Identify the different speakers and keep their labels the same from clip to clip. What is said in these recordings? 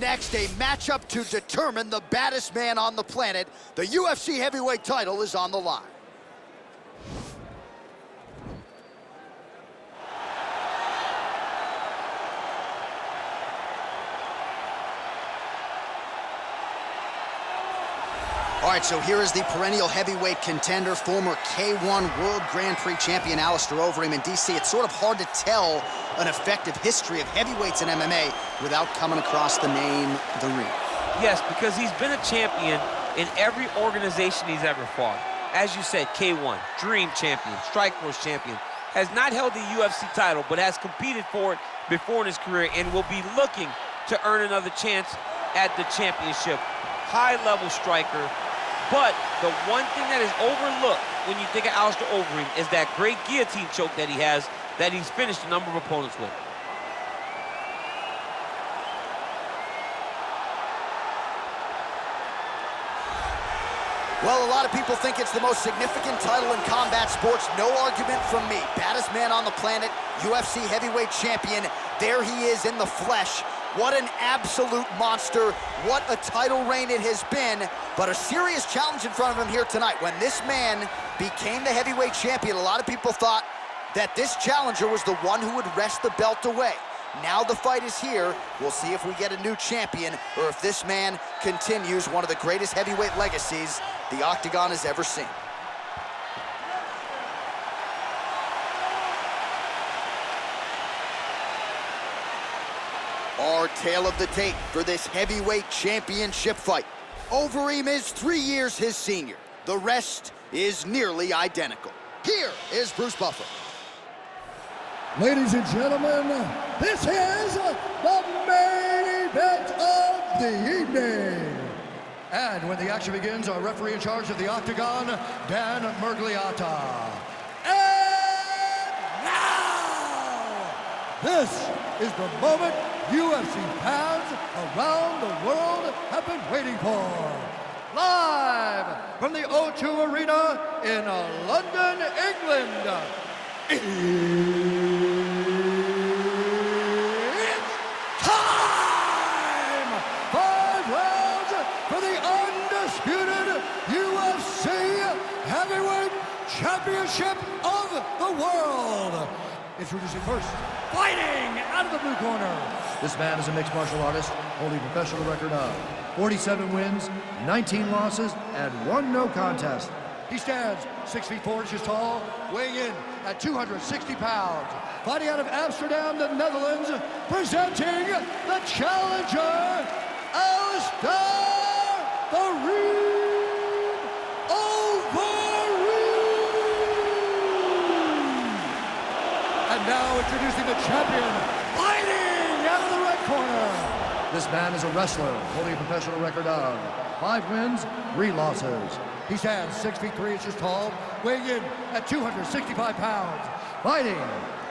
Speaker 1: next, a matchup to determine the baddest man on the planet. The UFC heavyweight title is on the line. All right, so here is the perennial heavyweight contender, former K1 World Grand Prix champion Alistair Overeem. In DC, it's sort of hard to tell an effective history of heavyweights in MMA without coming across the name The Ring.
Speaker 2: Yes, because he's been a champion in every organization he's ever fought. As you said, K1, Dream champion, Strikeforce champion, has not held the UFC title, but has competed for it before in his career and will be looking to earn another chance at the championship. High-level striker. But the one thing that is overlooked when you think of Alistair Overeem is that great guillotine choke that he has, that he's finished a number of opponents with.
Speaker 1: Well, a lot of people think it's the most significant title in combat sports. No argument from me. Baddest man on the planet, UFC heavyweight champion. There he is in the flesh. What an absolute monster. What a title reign it has been. But a serious challenge in front of him here tonight. When this man became the heavyweight champion, a lot of people thought that this challenger was the one who would wrest the belt away. Now the fight is here. We'll see if we get a new champion or if this man continues one of the greatest heavyweight legacies the Octagon has ever seen. Our tale of the tape for this heavyweight championship fight. Overeem is 3 years his senior. The rest is nearly identical. Here is Bruce Buffer.
Speaker 3: Ladies and gentlemen, this is the main event of the evening. And when the action begins, our referee in charge of the Octagon, Dan Murgliata. And now, this is the moment UFC fans around the world have been waiting for. Live from the O2 Arena in London, England. It's time! 5 rounds for the undisputed UFC Heavyweight Championship of the world. Introducing first, fighting out of the blue corner. This man is a mixed martial artist, holding a professional record of 47 wins, 19 losses, and 1 no contest. He stands 6 feet 4 inches tall, weighing in at 260 pounds. Fighting out of Amsterdam, the Netherlands, presenting the challenger, Alistair Overeem. And now introducing the champion, fighting out of the red corner. This man is a wrestler, holding a professional record of 5 wins, 3 losses. He stands 6 feet 3 inches tall, weighing in at 265 pounds. Fighting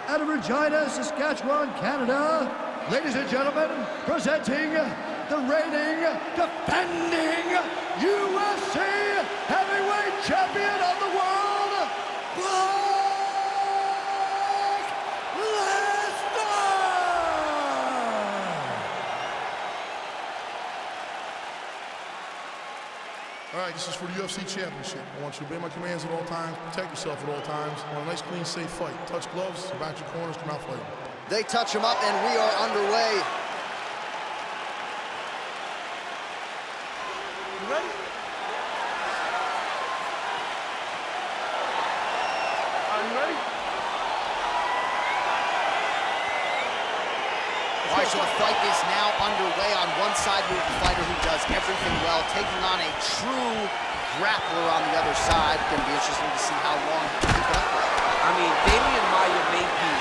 Speaker 3: out of Regina, Saskatchewan, Canada. Ladies and gentlemen, presenting the reigning, defending UFC heavyweight champion of the world, Lesnar!
Speaker 4: All right, this is for the UFC Championship. I want you to obey my commands at all times, protect yourself at all times. I want a nice, clean, safe fight. Touch gloves, back your corners, come out fighting.
Speaker 1: They touch him up, and we are underway.
Speaker 4: You ready? Are you ready?
Speaker 1: All right, so the fight is now underway. On one side, we have a fighter who does everything well, taking on a true grappler on the other side. Going to be interesting to see how long he can keep it up with.
Speaker 2: I mean, Damian Maia may be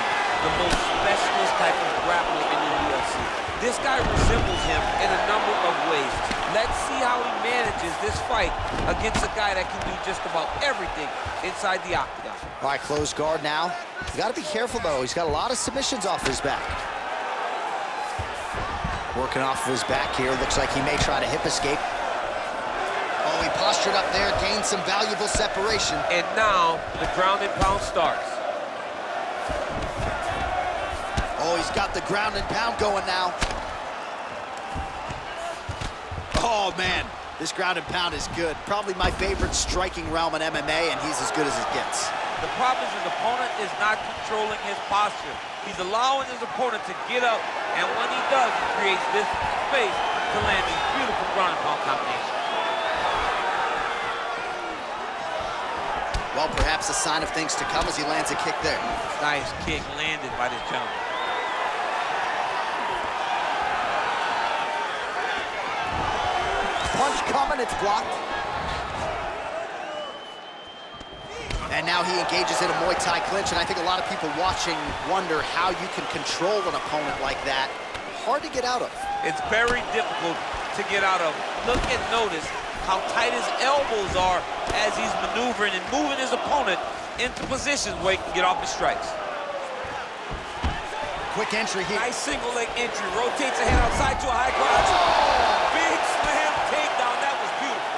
Speaker 2: the most specialist type of grappler in the UFC. This guy resembles him in a number of ways. Let's see how he manages this fight against a guy that can do just about everything inside the octagon.
Speaker 1: All right, closed guard now. You got to be careful, though. He's got a lot of submissions off his back. Working off of his back here. Looks like he may try to hip escape. Oh, he postured up there, gained some valuable separation.
Speaker 2: And now the ground and pound starts.
Speaker 1: Oh, he's got the ground and pound going now. Oh, man. This ground and pound is good. Probably my favorite striking realm in MMA, and he's as good as it gets.
Speaker 2: The problem is his opponent is not controlling his posture. He's allowing his opponent to get up, and when he does, he creates this space to land these beautiful ground and pound combinations.
Speaker 1: Well, perhaps a sign of things to come as he lands a kick there.
Speaker 2: Nice kick landed by this gentleman.
Speaker 1: Punch coming, it's blocked. And now he engages in a Muay Thai clinch, and I think a lot of people watching wonder how you can control an opponent like that. Hard to get out of.
Speaker 2: It's very difficult to get out of. Look and notice how tight his elbows are as he's maneuvering and moving his opponent into positions where he can get off his strikes.
Speaker 1: Quick entry here.
Speaker 2: Nice single leg entry, rotates the head outside to a high crotch. Big slam takedown, that was beautiful.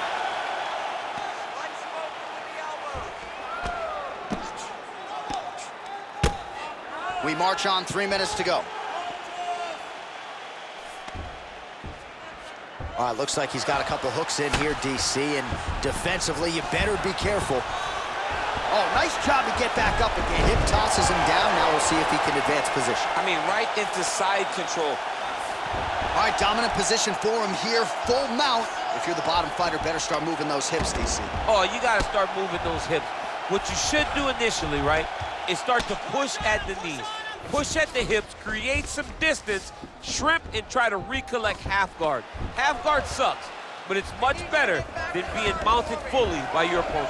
Speaker 1: We march on, 3 minutes to go. All right, looks like he's got a couple hooks in here, DC, and defensively, you better be careful. Oh, nice job to get back up again. Hip tosses him down. Now we'll see if he can advance position.
Speaker 2: I mean, right into side control.
Speaker 1: All right, dominant position for him here, full mount. If you're the bottom fighter, better start moving those hips, DC.
Speaker 2: Oh, you got to start moving those hips. What you should do initially, right, is start to push at the knees. Push at the hips, create some distance, shrimp, and try to recollect half guard. Half guard sucks, but it's much better than being mounted fully by your opponent.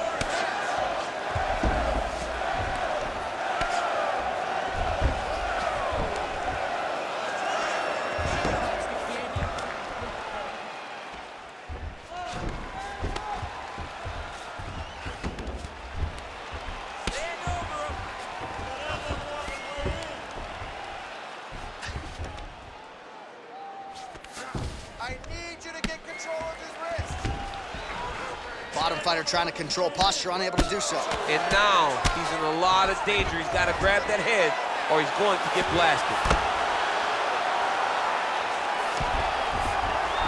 Speaker 1: Bottom fighter trying to control posture, unable to do so.
Speaker 2: And now he's in a lot of danger. He's got to grab that head or he's going to get blasted.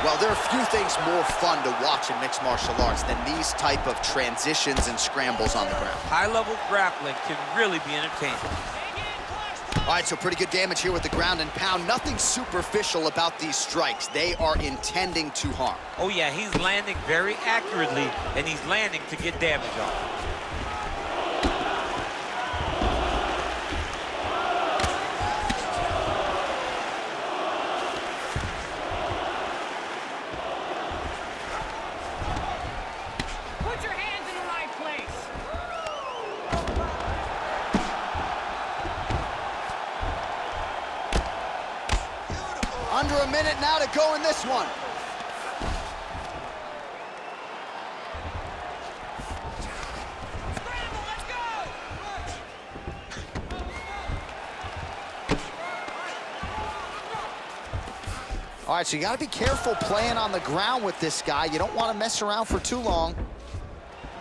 Speaker 1: Well, there are few things more fun to watch in mixed martial arts than these type of transitions and scrambles on the ground.
Speaker 2: High-level grappling can really be entertaining.
Speaker 1: All right, so pretty good damage here with the ground and pound. Nothing superficial about these strikes. They are intending to harm.
Speaker 2: Oh, yeah, he's landing very accurately, and he's landing to get damage on.
Speaker 5: Put your hands in the right place.
Speaker 1: Under a minute now to go in this one.
Speaker 5: Scramble, let's go!
Speaker 1: All right, so you got to be careful playing on the ground with this guy. You don't want to mess around for too long.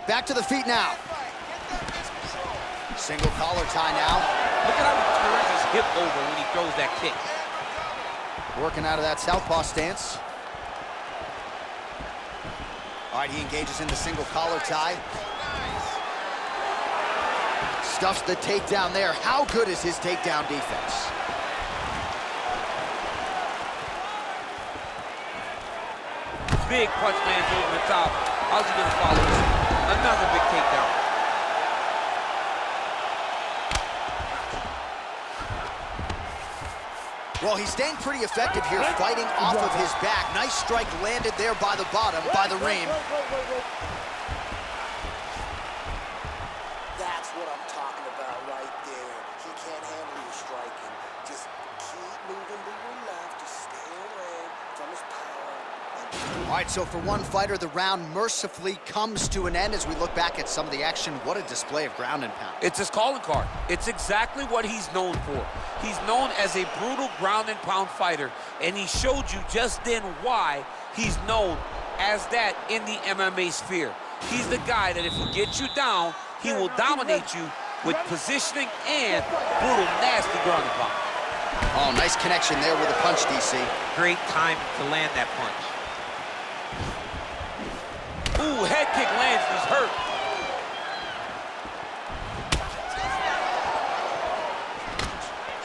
Speaker 1: Back to the feet now. Single collar tie now.
Speaker 2: Look at how he turns his hip over when he throws that kick.
Speaker 1: Working out of that southpaw stance. All right, he engages in the single collar tie. Stuffs the takedown there. How good is his takedown defense?
Speaker 2: Big punch lands over the top. How's he gonna follow this? Another big takedown.
Speaker 1: Well, he's staying pretty effective here, fighting off of his back. Nice strike landed there by the bottom, by the ream.
Speaker 6: That's what I'm talking about right there. He can't handle your striking. Just keep moving to your left. Just stay away from his power.
Speaker 1: All right, so for one fighter, the round mercifully comes to an end as we look back at some of the action. What a display of ground and pound.
Speaker 2: It's his calling card. It's exactly what he's known for. He's known as a brutal ground and pound fighter, and he showed you just then why he's known as that in the MMA sphere. He's the guy that if he gets you down, he will dominate you with positioning and brutal, nasty ground and pound.
Speaker 1: Oh, nice connection there with a punch, DC.
Speaker 2: Great time to land that punch. Ooh, head kick lands, he's hurt.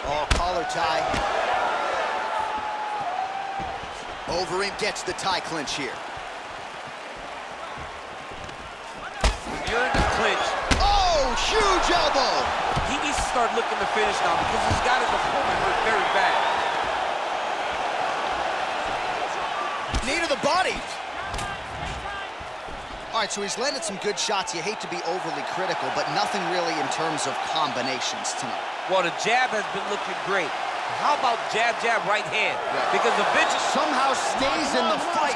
Speaker 1: Oh, collar tie. Overeem gets the tie clinch here.
Speaker 2: You're in the clinch.
Speaker 1: Oh, huge elbow.
Speaker 2: He needs to start looking to finish now because he's got his opponent hurt very bad.
Speaker 1: Knee to the body. All right, so he's landed some good shots. You hate to be overly critical, but nothing really in terms of combinations tonight.
Speaker 2: Well, the jab has been looking great. How about jab, jab, right hand? Because the bitch
Speaker 1: somehow stays in the fight.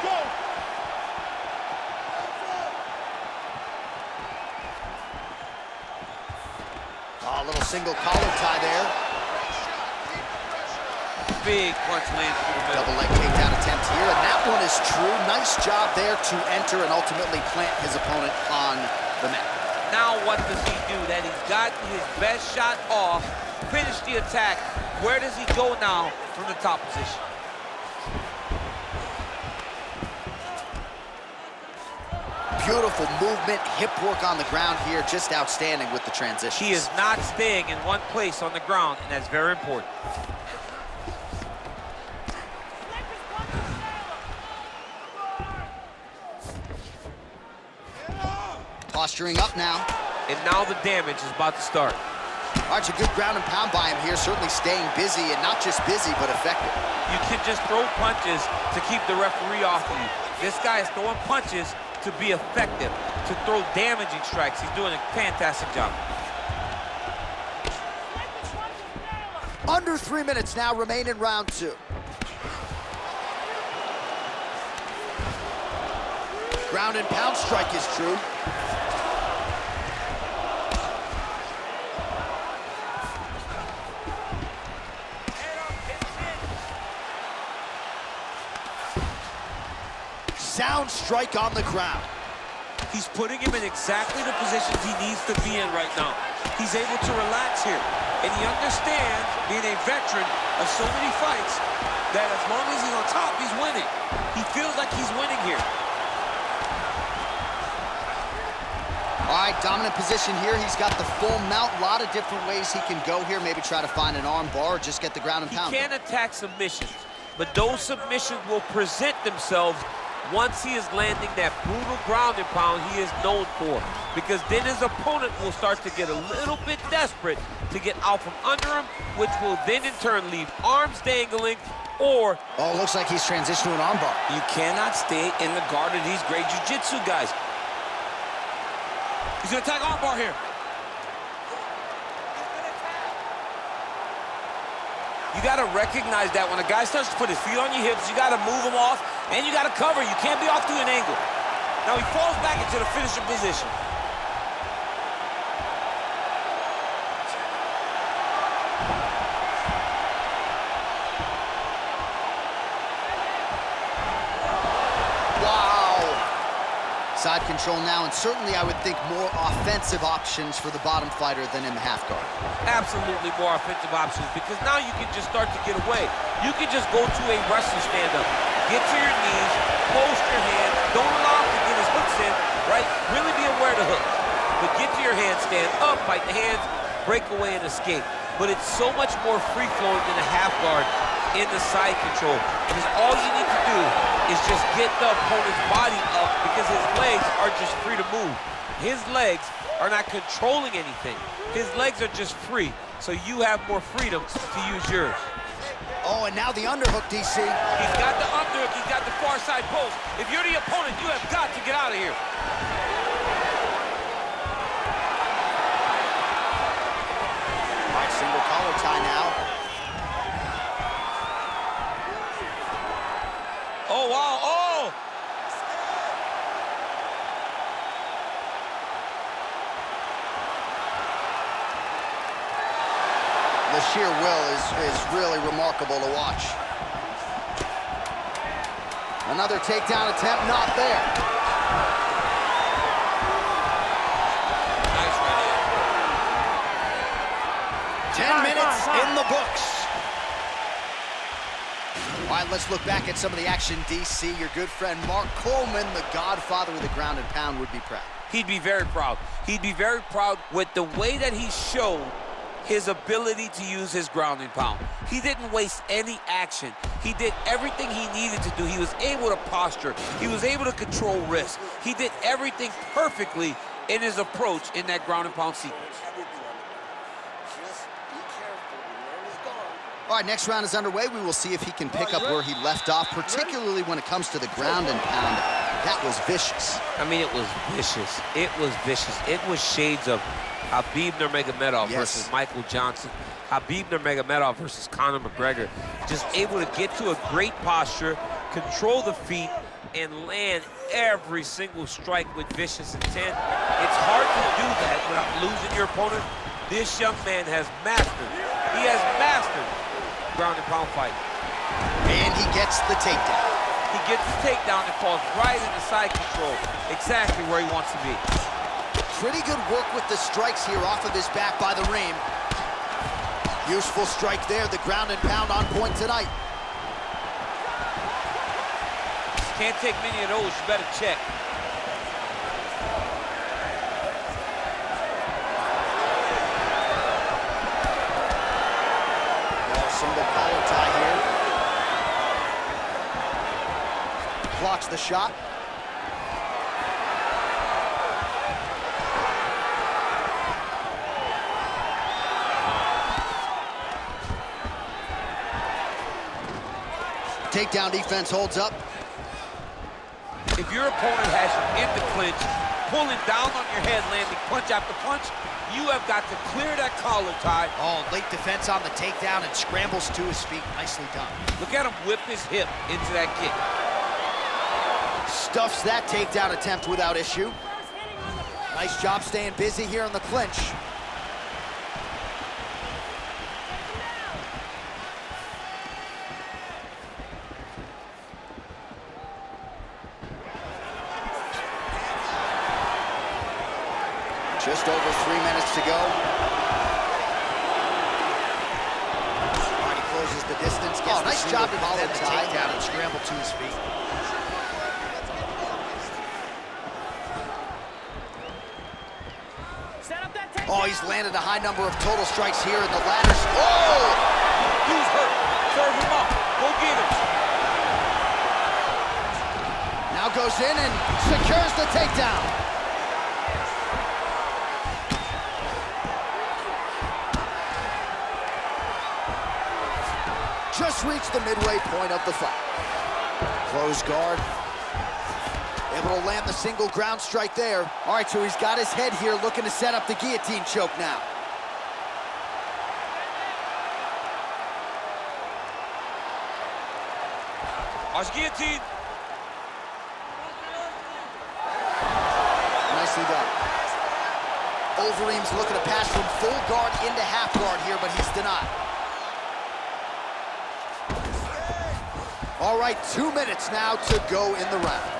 Speaker 1: Oh, a little single collar tie there.
Speaker 2: Big punch lands through the middle.
Speaker 1: Double leg takedown attempt here, and that one is true. Nice job there to enter and ultimately plant his opponent on the mat.
Speaker 2: Now what does he do? That he's gotten his best shot off, finish the attack. Where does he go now from the top position?
Speaker 1: Beautiful movement, hip work on the ground here, just outstanding with the transition.
Speaker 2: He is not staying in one place on the ground, and that's very important.
Speaker 1: Posturing up now.
Speaker 2: And now the damage is about to start.
Speaker 1: All right, a good ground and pound by him here, certainly staying busy, and not just busy, but effective.
Speaker 2: You can just throw punches to keep the referee off of you. This guy is throwing punches to be effective, to throw damaging strikes. He's doing a fantastic job.
Speaker 1: Under 3 minutes now remain in round 2. Ground and pound strike is true. Sound strike on the ground.
Speaker 2: He's putting him in exactly the positions he needs to be in right now. He's able to relax here. And he understands, being a veteran of so many fights, that as long as he's on top, he's winning. He feels like he's winning here.
Speaker 1: All right, dominant position here. He's got the full mount. A lot of different ways he can go here. Maybe try to find an arm bar or just get the ground and pound.
Speaker 2: He can attack submissions, but those submissions will present themselves once he is landing that brutal ground and pound he is known for. Because then his opponent will start to get a little bit desperate to get out from under him, which will then in turn leave arms dangling or...
Speaker 1: Oh, looks like he's transitioned to an arm bar.
Speaker 7: You cannot stay in the guard of these great jiu-jitsu guys.
Speaker 2: He's gonna attack arm bar here.
Speaker 7: You gotta recognize that when a guy starts to put his feet on your hips, you gotta move him off, and you gotta cover. You can't be off to an angle. Now he falls back into the finishing position.
Speaker 1: Side control now, and certainly I would think more offensive options for the bottom fighter than in the half guard.
Speaker 2: Absolutely more offensive options, because now you can just start to get away. You can just go to a wrestling stand-up. Get to your knees, post your hand, don't allow him to get his hooks in, right? Really be aware of the hooks. But get to your hand, stand up, fight the hands, break away and escape. But it's so much more free-flowing than a half guard in the side control. Because all you need to do is just get the opponent's body up, because his legs are just free to move. His legs are not controlling anything. His legs are just free, so you have more freedom to use yours.
Speaker 1: Oh, and now the underhook, DC.
Speaker 2: He's got the underhook, he's got the far side post. If you're the opponent, you have got to get out of here.
Speaker 1: All right, single collar tie now.
Speaker 2: Oh, wow, oh!
Speaker 1: The sheer will is really remarkable to watch. Another takedown attempt, not there.
Speaker 2: Nice right hand.
Speaker 1: 10 minutes in the books. All right, let's look back at some of the action, DC. Your good friend Mark Coleman, the godfather of the ground and pound, would be proud.
Speaker 7: He'd be very proud. He'd be very proud with the way that he showed his ability to use his ground and pound. He didn't waste any action. He did everything he needed to do. He was able to posture. He was able to control risk. He did everything perfectly in his approach in that ground and pound sequence.
Speaker 6: Just be careful. The man is gone.
Speaker 1: All right, next round is underway. We will see if he can pick up where he left off, particularly when it comes to the ground and pound. That was vicious.
Speaker 2: I mean, it was vicious. It was vicious. It was shades of Khabib Nurmagomedov versus Michael Johnson. Khabib Nurmagomedov versus Conor McGregor. Just able to get to a great posture, control the feet, and land every single strike with vicious intent. It's hard to do that without losing your opponent. This young man has mastered. He has mastered ground and pound fight.
Speaker 1: And he gets the takedown.
Speaker 2: He gets the takedown and falls right into side control, exactly where he wants to be.
Speaker 1: Pretty good work with the strikes here off of his back by the ream. Useful strike there, the ground and pound on point tonight.
Speaker 2: Can't take many of those, you better check.
Speaker 1: Single collar tie here. Blocks the shot. Takedown defense holds up.
Speaker 2: If your opponent has you in the clinch, pulling down on your head, landing punch after punch, you have got to clear that collar tie.
Speaker 1: Oh, late defense on the takedown and scrambles to his feet. Nicely done.
Speaker 2: Look at him whip his hip into that kick.
Speaker 1: Stuffs that takedown attempt without issue. Nice job staying busy here in the clinch. Just over 3 minutes to go. All right, he closes the distance. Nice job to follow the takedown and scramble to his feet.
Speaker 5: Set up that takedown.
Speaker 1: Oh, he's landed a high number of total strikes here in the latter. Oh!
Speaker 2: He's hurt. Serve him up. Go get him.
Speaker 1: Now goes in and secures the takedown. Just reached the midway point of the fight. Close guard. Able to land the single ground strike there. All right, so he's got his head here looking to set up the guillotine choke now.
Speaker 2: Watch guillotine.
Speaker 1: Nicely done. Overeem's looking to pass from full guard into half guard here, but he's denied. All right, 2 minutes now to go in the round.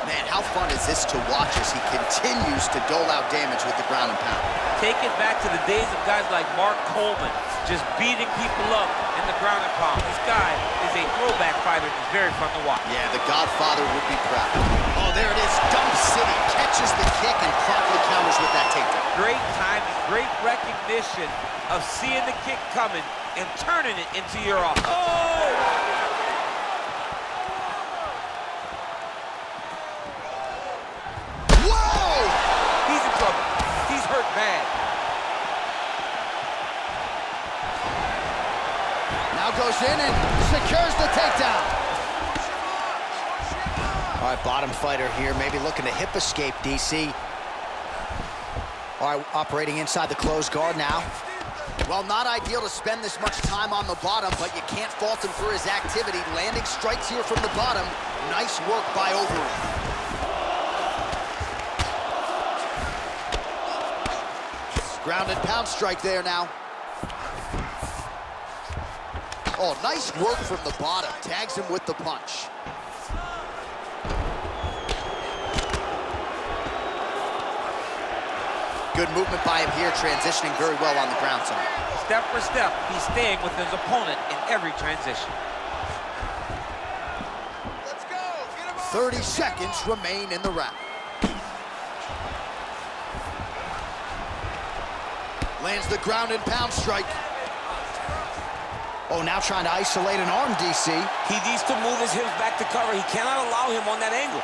Speaker 1: Man, how fun is this to watch as he continues to dole out damage with the ground and pound.
Speaker 2: Take it back to the days of guys like Mark Coleman, just beating people up in the ground and pound. This guy is a throwback fighter. It's very fun to watch.
Speaker 1: Yeah, the Godfather would be proud. Oh, there it is, Dump City. Catches the kick and promptly counters with that takedown.
Speaker 2: Great timing, great recognition of seeing the kick coming and turning it into your offense. Oh! Bad.
Speaker 1: Now goes in and secures the takedown. All right, bottom fighter here, maybe looking to hip escape, DC. All right, operating inside the closed guard now. Well, not ideal to spend this much time on the bottom, but you can't fault him for his activity. Landing strikes here from the bottom. Nice work by Overeem. Ground and pound strike there now. Oh, nice work from the bottom. Tags him with the punch. Good movement by him here, transitioning very well on the ground tonight.
Speaker 2: Step for step, he's staying with his opponent in every transition.
Speaker 1: 30 seconds remain in the round. Lands the ground and pound strike. Oh, now trying to isolate an arm, DC.
Speaker 7: He needs to move his hips back to cover. He cannot allow him on that angle.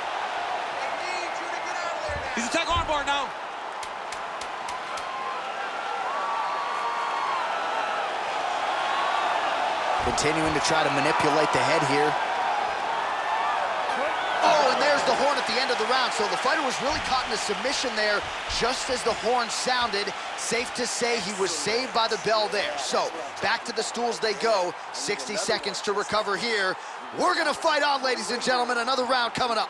Speaker 7: He's attack armbar now.
Speaker 1: Continuing to try to manipulate the head here. Oh, and there's the horn at the end of the round. So the fighter was really caught in a submission there just as the horn sounded. Safe to say he was saved by the bell there. So back to the stools they go. 60 seconds to recover here. We're gonna fight on, ladies and gentlemen. Another round coming up.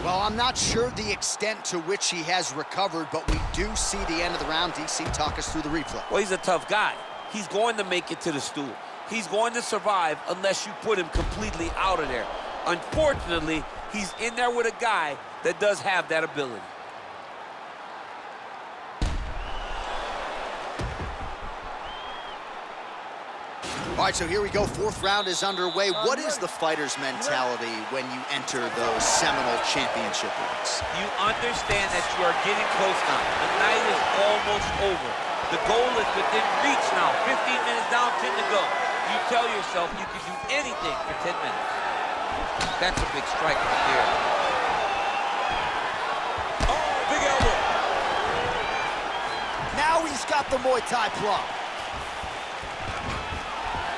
Speaker 1: Well, I'm not sure the extent to which he has recovered, but we do see the end of the round. DC, talk us through the replay.
Speaker 7: Well, he's a tough guy. He's going to make it to the stool. He's going to survive unless you put him completely out of there. Unfortunately, he's in there with a guy that does have that ability.
Speaker 1: All right, so here we go. Fourth round is underway. What is the fighter's mentality when you enter those seminal championship rings?
Speaker 2: You understand that you are getting close now. The night is almost over. The goal is within reach now. 15 minutes down, 10 to go. You tell yourself you can do anything for 10 minutes. That's a big strike right there.
Speaker 7: Oh, big elbow.
Speaker 1: Now he's got the Muay Thai plug.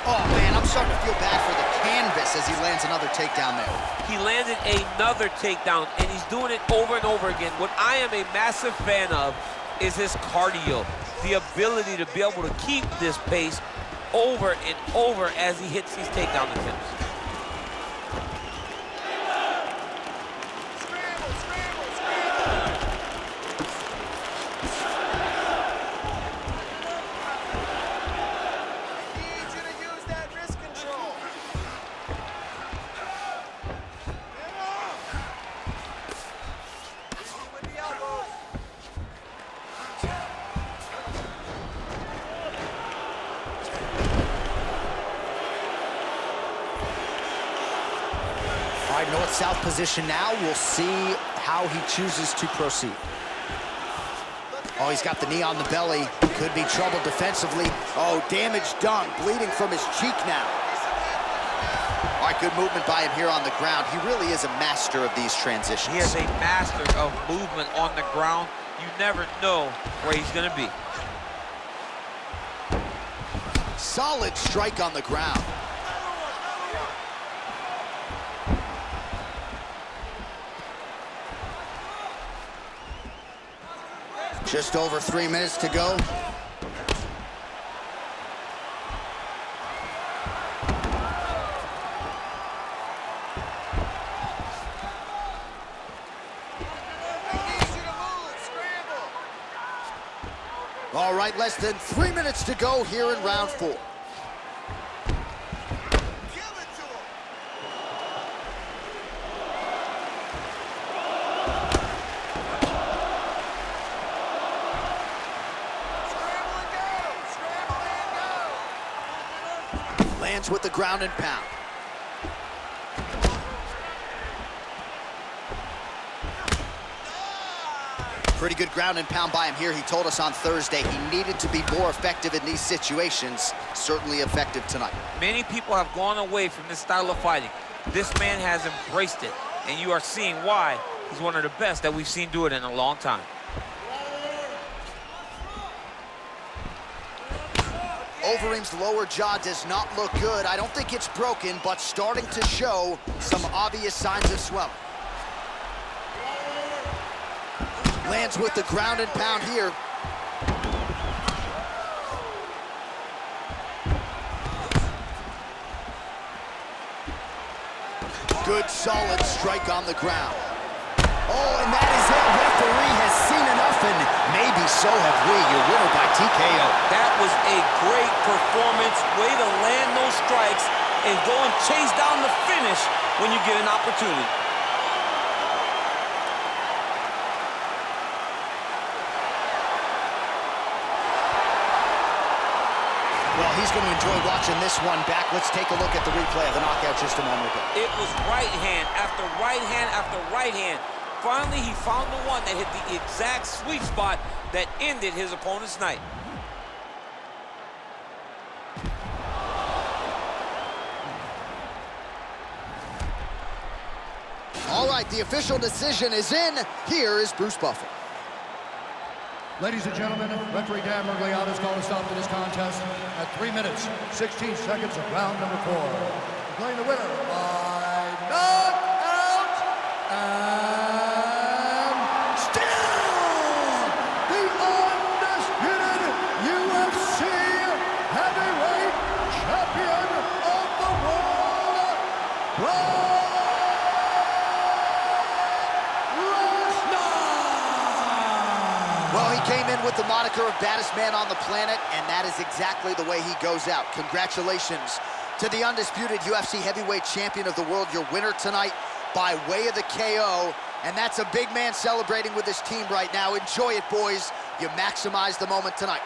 Speaker 1: Oh, man, I'm starting to feel bad for the canvas as he lands another takedown there.
Speaker 2: He landed another takedown, and he's doing it over and over again. What I am a massive fan of is his cardio, the ability to be able to keep this pace over and over as he hits these takedown attempts.
Speaker 1: All right, north-south position now. We'll see how he chooses to proceed. Oh, he's got the knee on the belly. Could be trouble defensively. Oh, damage done. Bleeding from his cheek now. All right, good movement by him here on the ground. He really is a master of these transitions.
Speaker 2: He is a master of movement on the ground. You never know where he's going to be.
Speaker 1: Solid strike on the ground. Just over 3 minutes to go. All right, less than 3 minutes to go here in round 4. Lands with the ground and pound. Pretty good ground and pound by him here. He told us on Thursday he needed to be more effective in these situations. Certainly effective tonight.
Speaker 2: Many people have gone away from this style of fighting. This man has embraced it, and you are seeing why he's one of the best that we've seen do it in a long time.
Speaker 1: Overeem's lower jaw does not look good. I don't think it's broken, but starting to show some obvious signs of swelling. Lands with the ground and pound here. Good, solid strike on the ground. Oh, and that is it. Referee has seen enough, and maybe so have we. Your winner by TKO.
Speaker 7: That was a great performance. Way to land those strikes and go and chase down the finish when you get an opportunity.
Speaker 1: Well, he's going to enjoy watching this one back. Let's take a look at the replay of the knockout just a moment ago.
Speaker 7: It was right hand after right right hand after right hand. Finally, he found the one that hit the exact sweet spot that ended his opponent's night.
Speaker 1: All right, the official decision is in. Here is Bruce Buffer.
Speaker 3: Ladies and gentlemen, referee Dan Mergliata has called a stop to this contest at 3 minutes, 16 seconds of round number 4. Declaring the winner by knockout and still the undisputed UFC heavyweight champion of the world, Lesnar!
Speaker 1: Well, he came in with the moniker of baddest man on the planet, and that is exactly the way he goes out. Congratulations to the undisputed UFC heavyweight champion of the world, your winner tonight by way of the KO. And that's a big man celebrating with his team right now. Enjoy it, boys. You maximize the moment tonight.